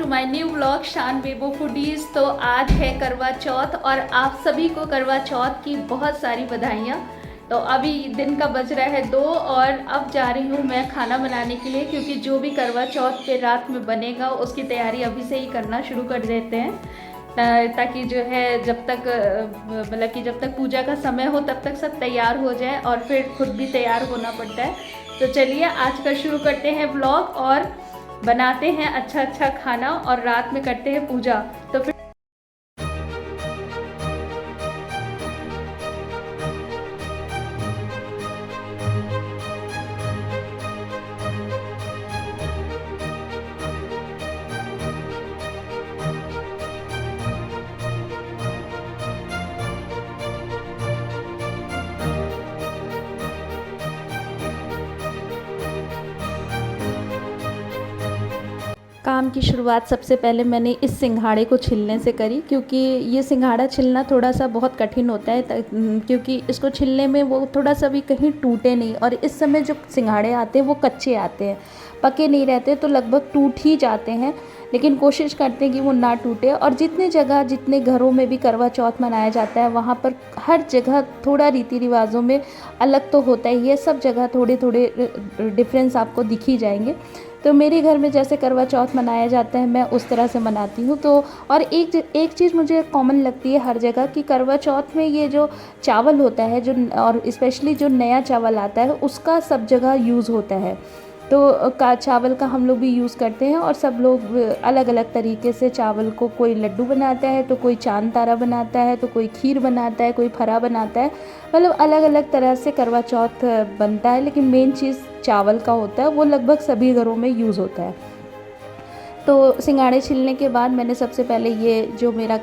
My new vlog शान बेबो foodies. तो आज है करवा चौथ और आप सभी को करवा चौथ की बहुत सारी बधाइयाँ। तो अभी दिन का बज रहा है 2 और अब जा रही हूँ मैं खाना बनाने के लिए, क्योंकि जो भी करवा चौथ पे रात में बनेगा उसकी तैयारी अभी से ही करना शुरू कर देते हैं, ताकि जो है जब तक मतलब कि जब तक पूजा का समय हो तब तक सब तैयार हो जाए और फिर खुद भी तैयार होना पड़ता है। तो चलिए आज का शुरू करते हैं व्लॉग और बनाते हैं अच्छा अच्छा खाना और रात में करते हैं पूजा। तो फिर काम की शुरुआत सबसे पहले मैंने इस सिंघाड़े को छिलने से करी, क्योंकि ये सिंघाड़ा छिलना थोड़ा सा बहुत कठिन होता है, क्योंकि इसको छिलने में वो थोड़ा सा भी कहीं टूटे नहीं। और इस समय जो सिंघाड़े आते हैं वो कच्चे आते हैं, पके नहीं रहते, तो लगभग टूट ही जाते हैं। लेकिन कोशिश करते हैं कि वो ना टूटे। और जितने जगह जितने घरों में भी करवा चौथ मनाया जाता है वहाँ पर हर जगह थोड़ा रीति रिवाजों में अलग तो होता ही है, सब जगह थोड़े थोड़े डिफरेंस आपको दिख ही जाएंगे। तो मेरे घर में जैसे करवा चौथ मनाया जाता है मैं उस तरह से मनाती हूँ। तो और एक चीज़ मुझे कॉमन लगती है हर जगह कि करवा चौथ में ये जो चावल होता है जो, और स्पेशली जो नया चावल आता है उसका सब जगह यूज़ होता है। तो चावल का हम लोग भी यूज़ करते हैं और सब लोग अलग अलग तरीके से चावल को, कोई लड्डू बनाता है तो कोई चांद तारा बनाता है, तो कोई खीर बनाता है, कोई फरा बनाता है। मतलब अलग अलग तरह से करवा चौथ बनता है, लेकिन मेन चीज़ चावल का होता है, वो लगभग सभी घरों में यूज़ होता है। तो सिंघाड़े छिलने के बाद मैंने सबसे पहले ये जो मेरा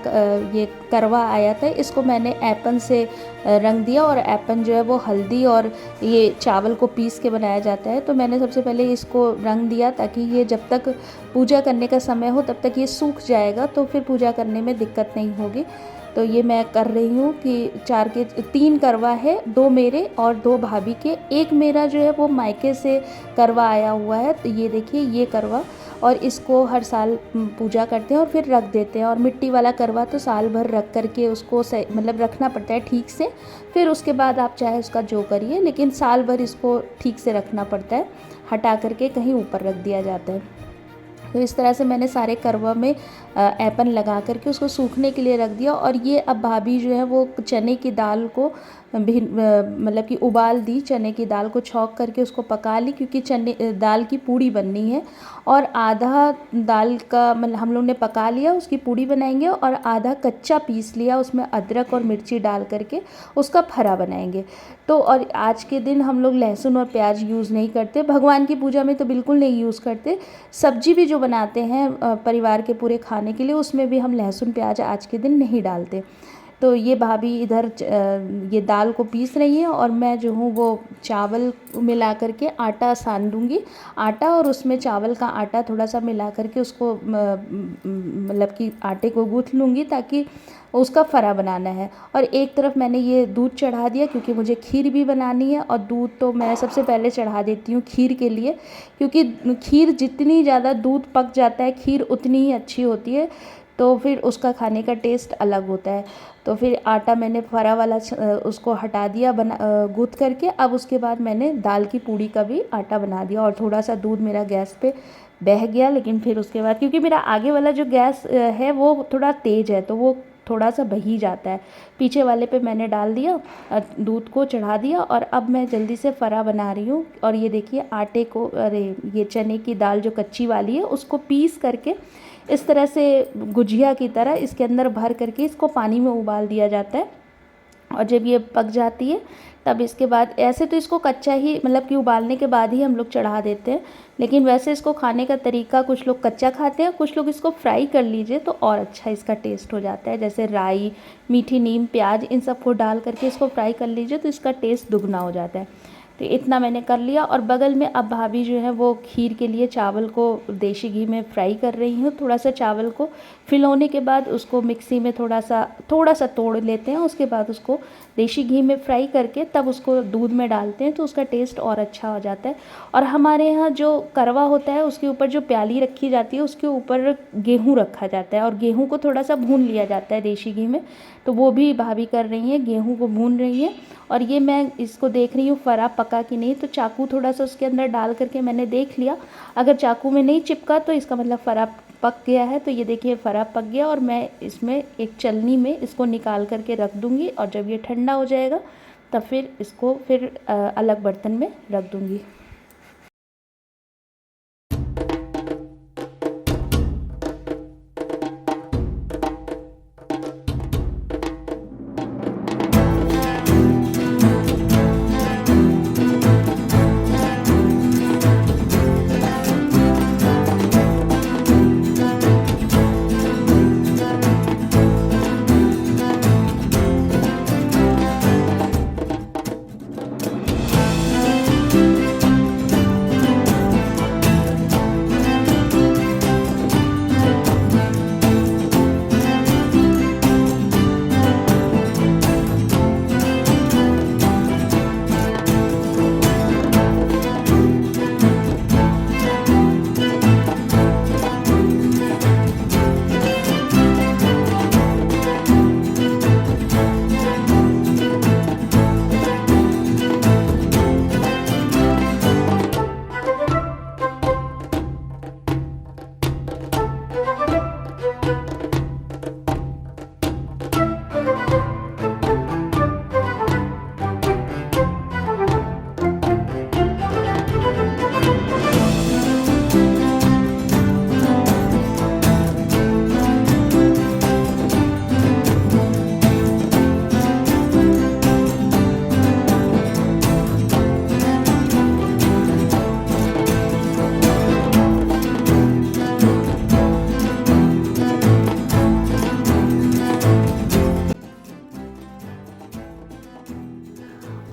ये करवा आया था इसको मैंने ऐपन से रंग दिया। और ऐपन जो है वो हल्दी और ये चावल को पीस के बनाया जाता है। तो मैंने सबसे पहले इसको रंग दिया ताकि ये जब तक पूजा करने का समय हो तब तक ये सूख जाएगा, तो फिर पूजा करने में दिक्कत नहीं होगी। तो ये मैं कर रही हूँ कि 3 करवा है, 2 मेरे और 2 भाभी के। एक मेरा जो है वो मायके से करवा आया हुआ है। तो ये देखिए ये करवा, और इसको हर साल पूजा करते हैं और फिर रख देते हैं। और मिट्टी वाला करवा तो साल भर रख करके उसको मतलब रखना पड़ता है ठीक से, फिर उसके बाद आप चाहे उसका जो करिए, लेकिन साल भर इसको ठीक से रखना पड़ता है, हटा करके कहीं ऊपर रख दिया जाता है। तो इस तरह से मैंने सारे करवा में ऐपन लगा करके उसको सूखने के लिए रख दिया। और ये अब भाभी जो है वो चने की दाल को मतलब कि उबाल दी, चने की दाल को छौंक करके उसको पका ली, क्योंकि दाल की पूड़ी बननी है। और आधा दाल का मतलब हम लोग ने पका लिया, उसकी पूड़ी बनाएंगे, और आधा कच्चा पीस लिया, उसमें अदरक और मिर्ची डाल करके उसका फरा बनाएंगे। तो और आज के दिन हम लोग लहसुन और प्याज यूज़ नहीं करते, भगवान की पूजा में तो बिल्कुल नहीं यूज़ करते। सब्जी भी जो बनाते हैं परिवार के पूरे खाने के लिए, उसमें भी हम लहसुन प्याज आज के दिन नहीं डालते। तो ये भाभी इधर ये दाल को पीस रही है और मैं जो हूँ वो चावल मिला करके आटा सान दूँगी। आटा और उसमें चावल का आटा थोड़ा सा मिला करके उसको मतलब कि आटे को गूँथ लूँगी, ताकि उसका फरा बनाना है। और एक तरफ मैंने ये दूध चढ़ा दिया, क्योंकि मुझे खीर भी बनानी है। और दूध तो मैं सबसे पहले चढ़ा देती हूँ खीर के लिए, क्योंकि खीर जितनी ज़्यादा दूध पक जाता है खीर उतनी ही अच्छी होती है, तो फिर उसका खाने का टेस्ट अलग होता है। तो फिर आटा मैंने फरा वाला उसको हटा दिया गूँथ करके। अब उसके बाद मैंने दाल की पूड़ी का भी आटा बना दिया, और थोड़ा सा दूध मेरा गैस पे बह गया। लेकिन फिर उसके बाद क्योंकि मेरा आगे वाला जो गैस है वो थोड़ा तेज़ है, तो वो थोड़ा सा बही जाता है। पीछे वाले पे मैंने डाल दिया, दूध को चढ़ा दिया, और अब मैं जल्दी से फरा बना रही हूँ। और ये देखिए आटे को, अरे ये चने की दाल जो कच्ची वाली है उसको पीस करके इस तरह से गुजिया की तरह इसके अंदर भर करके इसको पानी में उबाल दिया जाता है। और जब ये पक जाती है तब इसके बाद, ऐसे तो इसको कच्चा ही मतलब कि उबालने के बाद ही हम लोग चढ़ा देते हैं, लेकिन वैसे इसको खाने का तरीका कुछ लोग कच्चा खाते हैं, कुछ लोग इसको फ्राई कर लीजिए तो और अच्छा इसका टेस्ट हो जाता है। जैसे राई, मीठी नीम, प्याज, इन सबको डाल करके इसको फ्राई कर लीजिए तो इसका टेस्ट दुगना हो जाता है। तो इतना मैंने कर लिया और बगल में अब भाभी जो है वो खीर के लिए चावल को देसी घी में फ्राई कर रही हूँ। थोड़ा सा चावल को फिलौने के बाद उसको मिक्सी में थोड़ा सा तोड़ लेते हैं, उसके बाद उसको देसी घी में फ्राई करके तब उसको दूध में डालते हैं तो उसका टेस्ट और अच्छा हो जाता है। और हमारे यहाँ जो करवा होता है उसके ऊपर जो प्याली रखी जाती है उसके ऊपर गेहूँ रखा जाता है और गेहूँ को थोड़ा सा भून लिया जाता है देसी घी में। तो वो भी भाभी कर रही हैं, गेहूँ को भून रही हैं। और ये मैं इसको देख रही हूँ फरा पका कि नहीं, तो चाकू थोड़ा सा उसके अंदर डाल करके मैंने देख लिया। अगर चाकू में नहीं चिपका तो इसका मतलब फरा पक गया है। तो ये देखिए फरा पक गया और मैं इसमें एक छलनी में इसको निकाल करके रख दूँगी और जब ये ठंडा हो जाएगा तब फिर इसको अलग बर्तन में रख दूँगी।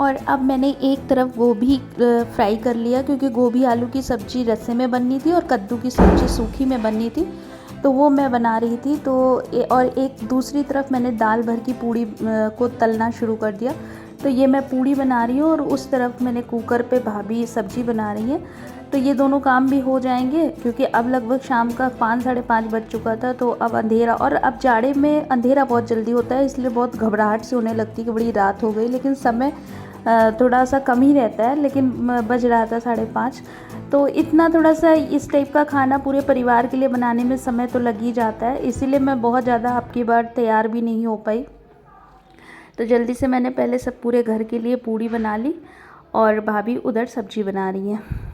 और अब मैंने एक तरफ गोभी फ्राई कर लिया क्योंकि गोभी आलू की सब्ज़ी रस्से में बननी थी और कद्दू की सब्ज़ी सूखी में बननी थी, तो वो मैं बना रही थी। तो और एक दूसरी तरफ मैंने दाल भर की पूड़ी को तलना शुरू कर दिया। तो ये मैं पूड़ी बना रही हूँ और उस तरफ मैंने कुकर पे भाभी सब्ज़ी बना रही हैं। तो ये दोनों काम भी हो जाएंगे क्योंकि अब लगभग शाम का 5 साढ़े 5 बज चुका था। तो अब अंधेरा, और अब जाड़े में अंधेरा बहुत जल्दी होता है, इसलिए बहुत घबराहट से होने लगती है कि बड़ी रात हो गई, लेकिन समय थोड़ा सा कम ही रहता है। लेकिन बज रहा था 5:30। तो इतना थोड़ा सा इस टाइप का खाना पूरे परिवार के लिए बनाने में समय तो लग ही जाता है, इसीलिए मैं बहुत ज़्यादा अब की बार तैयार भी नहीं हो पाई। तो जल्दी से मैंने पहले सब पूरे घर के लिए पूड़ी बना ली और भाभी उधर सब्जी बना रही हैं।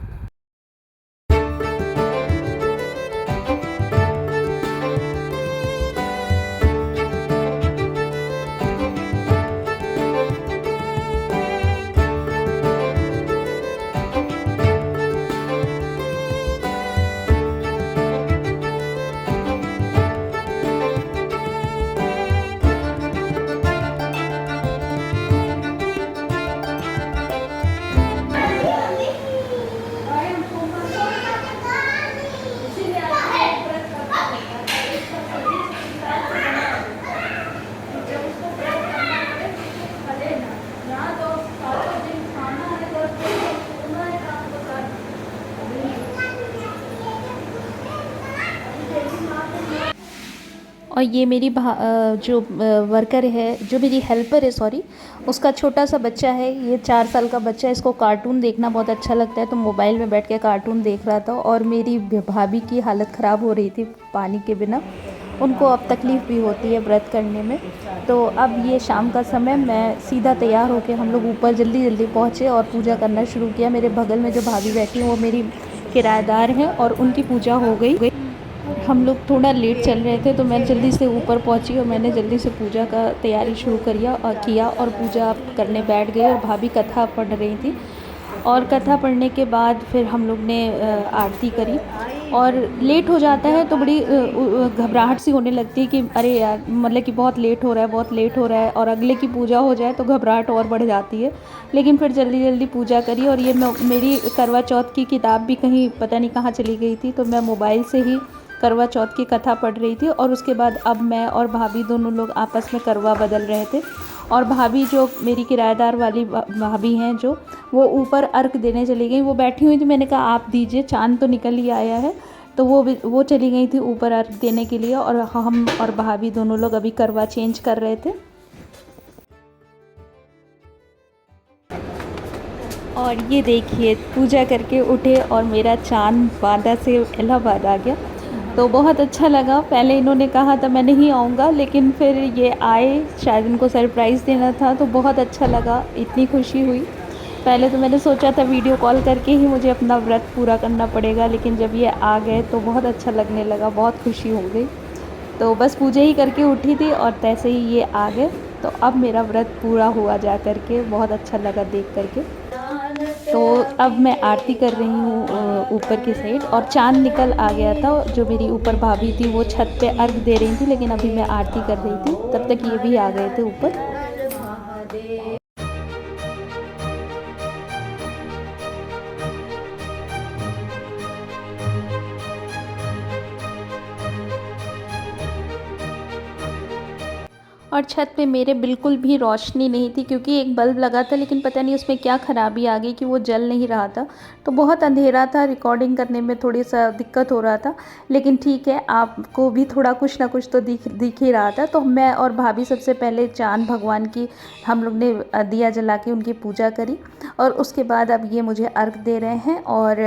और ये मेरी जो वर्कर है, जो मेरी हेल्पर है सॉरी, उसका छोटा सा बच्चा है, ये 4 साल का बच्चा है। इसको कार्टून देखना बहुत अच्छा लगता है, तो मोबाइल में बैठ के कार्टून देख रहा था। और मेरी भाभी की हालत ख़राब हो रही थी पानी के बिना, उनको अब तकलीफ़ भी होती है व्रत करने में। तो अब ये शाम का समय, मैं सीधा तैयार होकर हम लोग ऊपर जल्दी जल्दी पहुँचे और पूजा करना शुरू किया। मेरे बगल में जो भाभी बैठी हैं वो मेरी किराएदार हैं और उनकी पूजा हो गई। हम लोग थोड़ा लेट चल रहे थे तो मैं जल्दी से ऊपर पहुंची और मैंने जल्दी से पूजा का तैयारी शुरू किया और पूजा करने बैठ गए। और भाभी कथा पढ़ रही थी और कथा पढ़ने के बाद फिर हम लोग ने आरती करी। और लेट हो जाता है तो बड़ी घबराहट सी होने लगती है कि अरे यार, मतलब कि बहुत लेट हो रहा है, बहुत लेट हो रहा है, और अगले की पूजा हो जाए तो घबराहट और बढ़ जाती है। लेकिन फिर जल्दी जल्दी पूजा करी, और ये मेरी करवा चौथ की किताब भी कहीं पता नहीं कहाँ चली गई थी, तो मैं मोबाइल से ही करवा चौथ की कथा पढ़ रही थी। और उसके बाद अब मैं और भाभी दोनों लोग आपस में करवा बदल रहे थे। और भाभी, जो मेरी किराएदार वाली भाभी हैं, जो वो ऊपर अर्घ देने चली गई, वो बैठी हुई थी। मैंने कहा आप दीजिए, चाँद तो निकल ही आया है। तो वो चली गई थी ऊपर अर्घ देने के लिए, और हम और भाभी दोनों लोग अभी करवा चेंज कर रहे थे। और ये देखिए, पूजा करके उठे और मेरा चाँद बांदा से इलाहाबाद आ गया। तो बहुत अच्छा लगा। पहले इन्होंने कहा था मैं नहीं आऊँगा, लेकिन फिर ये आए, शायद इनको सरप्राइज़ देना था, तो बहुत अच्छा लगा, इतनी खुशी हुई। पहले तो मैंने सोचा था वीडियो कॉल करके ही मुझे अपना व्रत पूरा करना पड़ेगा, लेकिन जब ये आ गए तो बहुत अच्छा लगने लगा, बहुत खुशी हो गई। तो बस पूजा ही करके उठी थी और तैसे ही ये आ गए, तो अब मेरा व्रत पूरा हुआ जा कर के, बहुत अच्छा लगा देख कर के। तो अब मैं आरती कर रही हूँ ऊपर की साइड, और चाँद निकल आ गया था। जो मेरी ऊपर भाभी थी वो छत पे अर्घ दे रही थी, लेकिन अभी मैं आरती कर रही थी, तब तक ये भी आ गए थे ऊपर। और छत पे मेरे बिल्कुल भी रोशनी नहीं थी, क्योंकि एक बल्ब लगा था, लेकिन पता नहीं उसमें क्या ख़राबी आ गई कि वो जल नहीं रहा था। तो बहुत अंधेरा था, रिकॉर्डिंग करने में थोड़ी सा दिक्कत हो रहा था। लेकिन ठीक है, आपको भी थोड़ा कुछ ना कुछ तो दिख ही रहा था। तो मैं और भाभी सबसे पहले चाँद भगवान की हम लोग ने दिया जला के उनकी पूजा करी, और उसके बाद अब ये मुझे अर्घ दे रहे हैं। और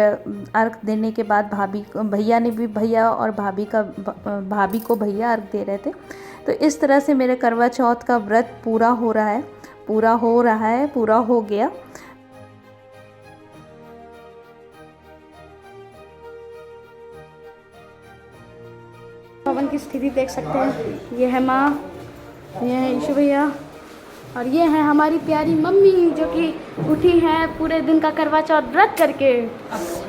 अर्घ देने के बाद भैया ने भी, भैया और भाभी को भैया अर्घ दे रहे थे। तो इस तरह से मेरे करवा चौथ का व्रत पूरा हो रहा है, पूरा हो गया। भवन की स्थिति देख सकते हैं। ये है माँ, ये है ईशु भैया, और ये है हमारी प्यारी मम्मी, जो कि उठी हैं पूरे दिन का करवा चौथ व्रत करके।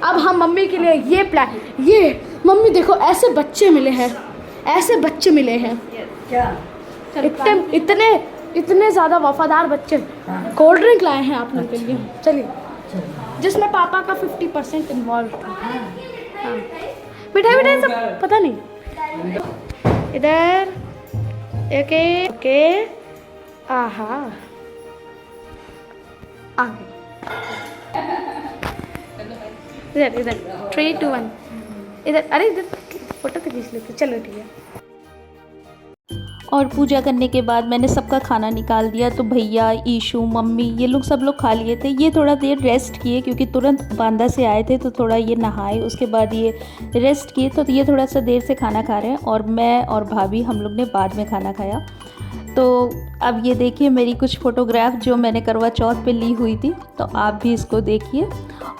अब हम मम्मी के लिए ये प्लान, ये मम्मी देखो, ऐसे बच्चे मिले हैं क्या? इतने ज़्यादा वफादार बच्चे। कोल्ड ड्रिंक लाए हैं आप लोगों के लिए, चलिए, जिसमें पापा का 50% इन्वॉल्व था। हाँ, मिठाई सब पता नहीं। इधर ओके आहा आ गए। इधर 3, 2, 1 इधर। अरे इधर फोटो तो खींच लेते, चलो ठीक है। और पूजा करने के बाद मैंने सबका खाना निकाल दिया। तो भैया, ईशू, मम्मी, ये लोग सब लोग खा लिए थे। ये थोड़ा देर रेस्ट किए, क्योंकि तुरंत बांदा से आए थे, तो थोड़ा ये नहाए, उसके बाद ये रेस्ट किए। तो ये थोड़ा सा देर से खाना खा रहे हैं, और मैं और भाभी हम लोग ने बाद में खाना खाया। तो अब ये देखिए मेरी कुछ फ़ोटोग्राफ जो मैंने करवा चौथ पे ली हुई थी, तो आप भी इसको देखिए।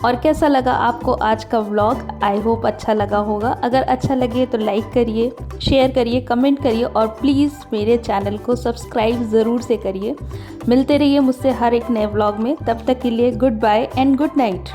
और कैसा लगा आपको आज का व्लॉग? आई होप अच्छा लगा होगा। अगर अच्छा लगे तो लाइक करिए, शेयर करिए, कमेंट करिए, और प्लीज़ मेरे चैनल को सब्सक्राइब ज़रूर से करिए। मिलते रहिए मुझसे हर एक नए व्लॉग में। तब तक के लिए good bye and good night.